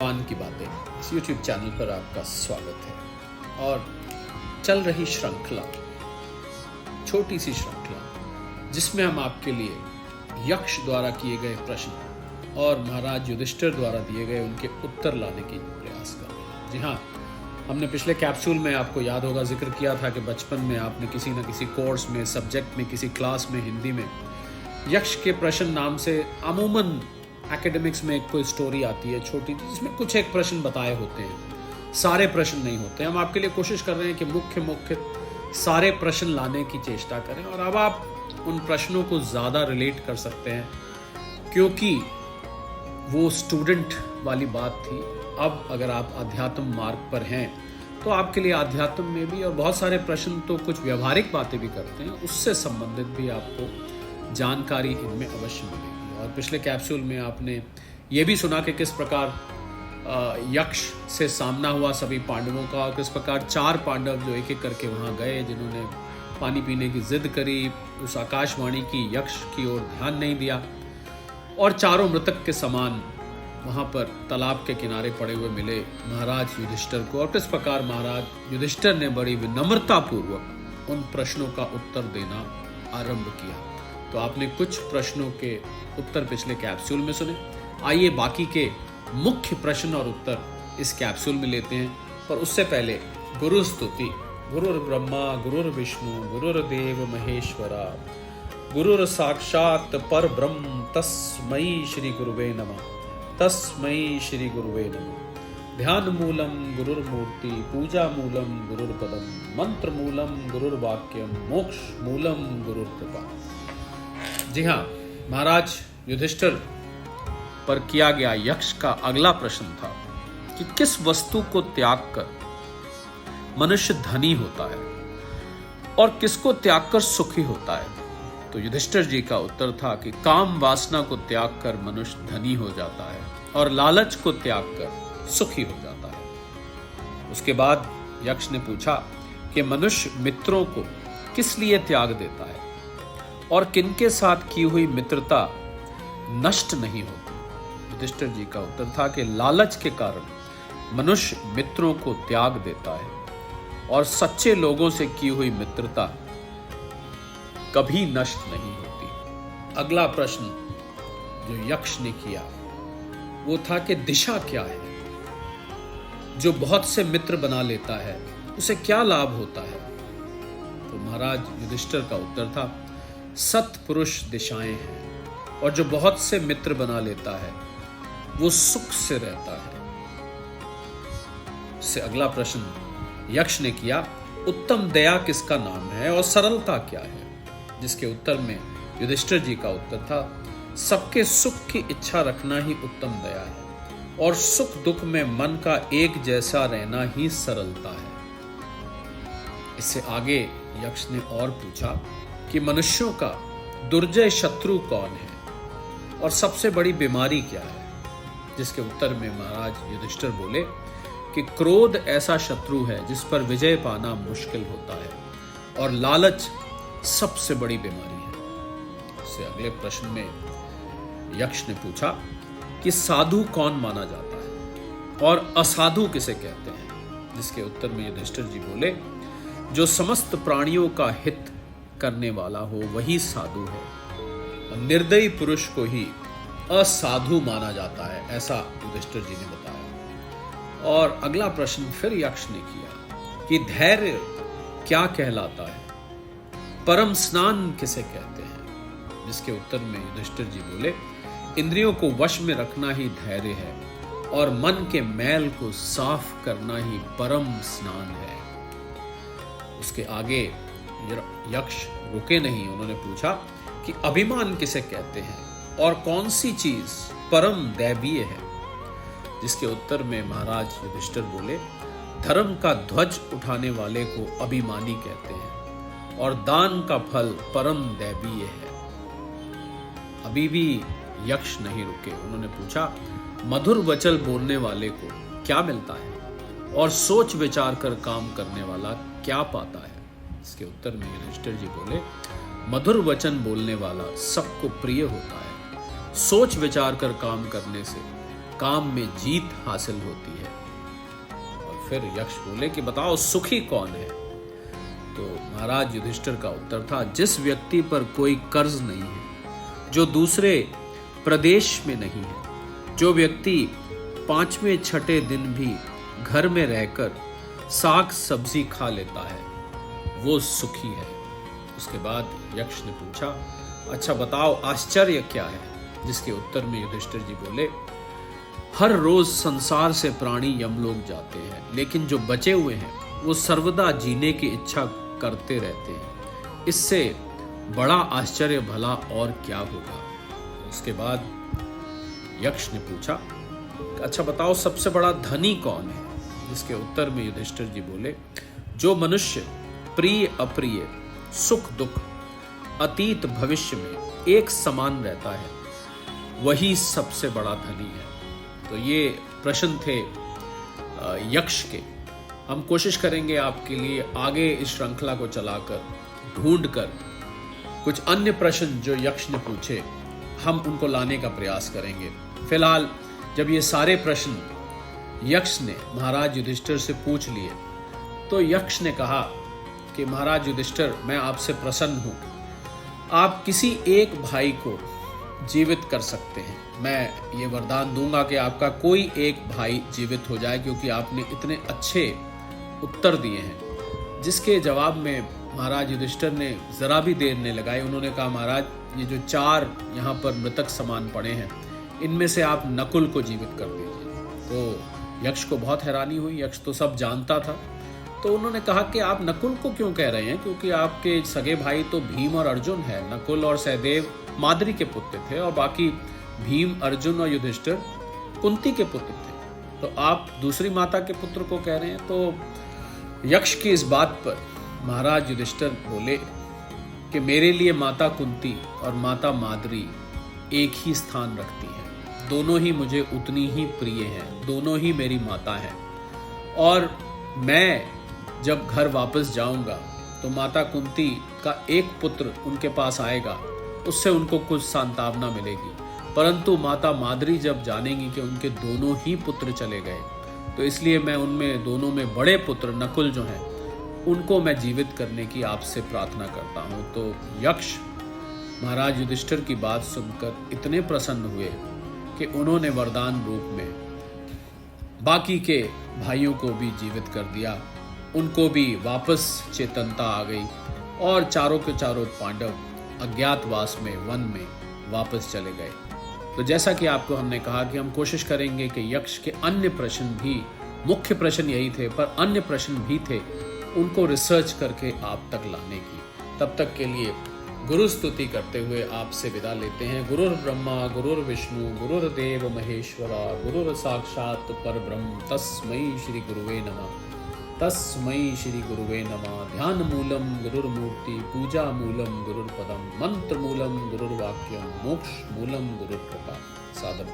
भगवान की बातें इस YouTube चैनल पर आपका स्वागत है। और चल रही श्रृंखला, छोटी सी श्रृंखला, जिसमें हम आपके लिए यक्ष द्वारा किए गए प्रश्न और महाराज युधिष्ठिर द्वारा दिए गए उनके उत्तर लाने की प्रयास कर रहे हैं। जी हाँ, हमने पिछले कैप्सूल में आपको याद होगा जिक्र किया था कि बचपन में आपने किसी न किसी कोर्स में, सब्जेक्ट में, किसी क्लास में, हिंदी में यक्ष के प्रश्न नाम से अमूमन एकेडमिक्स में एक कोई स्टोरी आती है छोटी, जिसमें कुछ एक प्रश्न बताए होते हैं, सारे प्रश्न नहीं होते। हम आपके लिए कोशिश कर रहे हैं कि मुख्य सारे प्रश्न लाने की चेष्टा करें। और अब आप उन प्रश्नों को ज़्यादा रिलेट कर सकते हैं, क्योंकि वो स्टूडेंट वाली बात थी। अब अगर आप अध्यात्म मार्ग पर हैं तो आपके लिए अध्यात्म में भी, और बहुत सारे प्रश्न तो कुछ व्यवहारिक बातें भी करते हैं, उससे संबंधित भी आपको जानकारी इनमें अवश्य मिलेगी। और पिछले कैप्सूल में आपने ये भी सुना कि किस प्रकार यक्ष से सामना हुआ सभी पांडवों का, और किस प्रकार 4 पांडव जो एक एक करके वहाँ गए, जिन्होंने पानी पीने की जिद करी, उस आकाशवाणी की यक्ष की ओर ध्यान नहीं दिया, और चारों मृतक के समान वहाँ पर तालाब के किनारे पड़े हुए मिले महाराज युधिष्ठिर को। और किस प्रकार महाराज युधिष्ठिर ने बड़ी विनम्रतापूर्वक उन प्रश्नों का उत्तर देना आरंभ किया। तो आपने कुछ प्रश्नों के उत्तर पिछले कैप्सूल में सुने। आइए बाकी के मुख्य प्रश्न और उत्तर इस कैप्सूल में लेते हैं। पर उससे पहले गुरु स्तुति। गुरुर्ब्रह्मा गुरुर्विष्णु गुरुर्देव महेश्वरा, गुरुर साक्षात परब्रह्म तस्मै श्री गुरुवे नमः, तस्मै श्री गुरुवे नमः। ध्यान मूलम गुरुर्मूर्ति, पूजा मूलम गुरुर्पदम, मंत्र मूलम गुरुर्वाक्यम, मोक्ष मूलम गुरुर्कृपा। जी हाँ, महाराज युधिष्ठिर पर किया गया यक्ष का अगला प्रश्न था कि किस वस्तु को त्याग कर मनुष्य धनी होता है और किसको त्याग कर सुखी होता है। तो युधिष्ठिर जी का उत्तर था कि काम वासना को त्याग कर मनुष्य धनी हो जाता है और लालच को त्याग कर सुखी हो जाता है। उसके बाद यक्ष ने पूछा कि मनुष्य मित्रों को किस लिए त्याग देता है और किनके साथ की हुई मित्रता नष्ट नहीं होती। युधिष्ठिर जी का उत्तर था कि लालच के कारण मनुष्य मित्रों को त्याग देता है और सच्चे लोगों से की हुई मित्रता कभी नष्ट नहीं होती। अगला प्रश्न जो यक्ष ने किया वो था कि दिशा क्या है। जो बहुत से मित्र बना लेता है उसे क्या लाभ होता है। तो महाराज युधिष्ठिर का उत्तर था सत्पुरुष दिशाएं हैं, और जो बहुत से मित्र बना लेता है वो सुख से रहता है। इससे अगला प्रश्न यक्ष ने किया, उत्तम दया किसका नाम है और सरलता क्या है। जिसके उत्तर में युधिष्ठिर जी का उत्तर था सबके सुख की इच्छा रखना ही उत्तम दया है, और सुख दुख में मन का एक जैसा रहना ही सरलता है। इससे आगे यक्ष ने और पूछा कि मनुष्यों का दुर्जय शत्रु कौन है और सबसे बड़ी बीमारी क्या है। जिसके उत्तर में महाराज युधिष्ठिर बोले कि क्रोध ऐसा शत्रु है जिस पर विजय पाना मुश्किल होता है, और लालच सबसे बड़ी बीमारी है। इससे अगले प्रश्न में यक्ष ने पूछा कि साधु कौन माना जाता है और असाधु किसे कहते हैं। जिसके उत्तर में युधिष्ठिर जी बोले जो समस्त प्राणियों का हित करने वाला हो वही साधु है, और निर्दयी पुरुष को ही असाधु माना जाता है, ऐसा युधिष्ठिर जी ने बताया। और अगला प्रश्न फिर यक्ष ने किया कि धैर्य क्या कहलाता है, परम स्नान किसे कहते हैं। जिसके उत्तर में युधिष्ठिर जी बोले इंद्रियों को वश में रखना ही धैर्य है, और मन के मैल को साफ करना ही परम स्नान है। उसके आगे यक्ष रुके नहीं, उन्होंने पूछा कि अभिमान किसे कहते हैं और कौन सी चीज परम दैवीय है। जिसके उत्तर में महाराज युधिष्ठिर बोले धर्म का ध्वज उठाने वाले को अभिमानी कहते हैं, और दान का फल परम दैवीय है। अभी भी यक्ष नहीं रुके, उन्होंने पूछा मधुर वचन बोलने वाले को क्या मिलता है और सोच विचार कर काम करने वाला क्या पाता है। इसके उत्तर में युधिष्ठिर जी बोले मधुर वचन बोलने वाला सबको प्रिय होता है, सोच विचार कर काम करने से काम में जीत हासिल होती है। और फिर यक्ष बोले कि बताओ सुखी कौन है? तो महाराज युधिष्ठिर का उत्तर था, जिस व्यक्ति पर कोई कर्ज नहीं है, जो दूसरे प्रदेश में नहीं है, जो व्यक्ति 5वें 6ठे दिन भी घर में रहकर साग सब्जी खा लेता है, वो सुखी है। उसके बाद यक्ष ने पूछा, अच्छा बताओ आश्चर्य क्या है? जिसके उत्तर में युधिष्ठिर जी बोले, हर रोज संसार से प्राणी यमलोक जाते हैं, लेकिन जो बचे हुए हैं वो सर्वदा जीने की इच्छा करते रहते हैं। इससे बड़ा आश्चर्य भला और क्या होगा? उसके बाद यक्ष ने पूछा, अच्छा बताओ सबसे बड़ा धनी कौन है? जिसके उत्तर में युधिष्ठिर जी बोले, जो मनुष्य प्रिय अप्रिय, सुख दुख, अतीत भविष्य में एक समान रहता है, वही सबसे बड़ा धनी है। तो ये प्रश्न थे यक्ष के। हम कोशिश करेंगे आपके लिए आगे इस श्रृंखला को चलाकर ढूंढकर कुछ अन्य प्रश्न जो यक्ष ने पूछे, हम उनको लाने का प्रयास करेंगे। फिलहाल जब ये सारे प्रश्न यक्ष ने महाराज युधिष्ठिर से पूछ लिए, तो यक्ष ने कहा कि महाराज युधिष्ठिर, मैं आपसे प्रसन्न हूं। आप किसी एक भाई को जीवित कर सकते हैं। मैं ये वरदान दूंगा कि आपका कोई एक भाई जीवित हो जाए, क्योंकि आपने इतने अच्छे उत्तर दिए हैं। जिसके जवाब में महाराज युधिष्ठिर ने जरा भी देर नहीं लगाई। उन्होंने कहा, महाराज ये जो 4 यहाँ पर मृतक समान पड़े हैं, इनमें से आप नकुल को जीवित कर दीजिए। तो यक्ष को बहुत हैरानी हुई। यक्ष तो सब जानता था। तो उन्होंने कहा कि आप नकुल को क्यों कह रहे हैं, क्योंकि आपके सगे भाई तो भीम और अर्जुन है। नकुल और सहदेव माद्री के पुत्र थे और बाकी भीम, अर्जुन और युधिष्ठिर कुंती के पुत्र थे। तो आप दूसरी माता के पुत्र को कह रहे हैं। तो यक्ष की इस बात पर महाराज युधिष्ठिर बोले कि मेरे लिए माता कुंती और माता माद्री एक ही स्थान रखती हैं। दोनों ही मुझे उतनी ही प्रिय हैं, दोनों ही मेरी माता हैं। और मैं जब घर वापस जाऊंगा तो माता कुंती का एक पुत्र उनके पास आएगा, उससे उनको कुछ सांत्वना मिलेगी। परंतु माता माद्री जब जानेंगी कि उनके दोनों ही पुत्र चले गए, तो इसलिए मैं उनमें दोनों में बड़े पुत्र नकुल जो हैं, उनको मैं जीवित करने की आपसे प्रार्थना करता हूं। तो यक्ष महाराज युधिष्ठिर की बात सुनकर इतने प्रसन्न हुए कि उन्होंने वरदान रूप में बाकी के भाइयों को भी जीवित कर दिया। उनको भी वापस चेतनता आ गई और चारों के चारों पांडव अज्ञातवास में, वन में वापस चले गए। तो जैसा कि आपको हमने कहा कि हम कोशिश करेंगे कि यक्ष के अन्य प्रश्न भी, मुख्य प्रश्न यही थे पर अन्य प्रश्न भी थे, उनको रिसर्च करके आप तक लाने की। तब तक के लिए गुरु स्तुति करते हुए आपसे विदा लेते हैं। गुरुर् ब्रह्मा गुरुर्विष्णु गुरुर्देव महेश्वरा, गुरुर् साक्षात परब्रह्म, तस्मै श्री गुरुवे नमः। तस्मै श्री गुरुवे नमः। ध्यान मूलम गुरुर्मूर्ति, पूजा मूलम गुरुर्पदम, मंत्र मूलम गुरुर्वाक्यम, मोक्ष मूलम गुरुर्कृपा। सादर।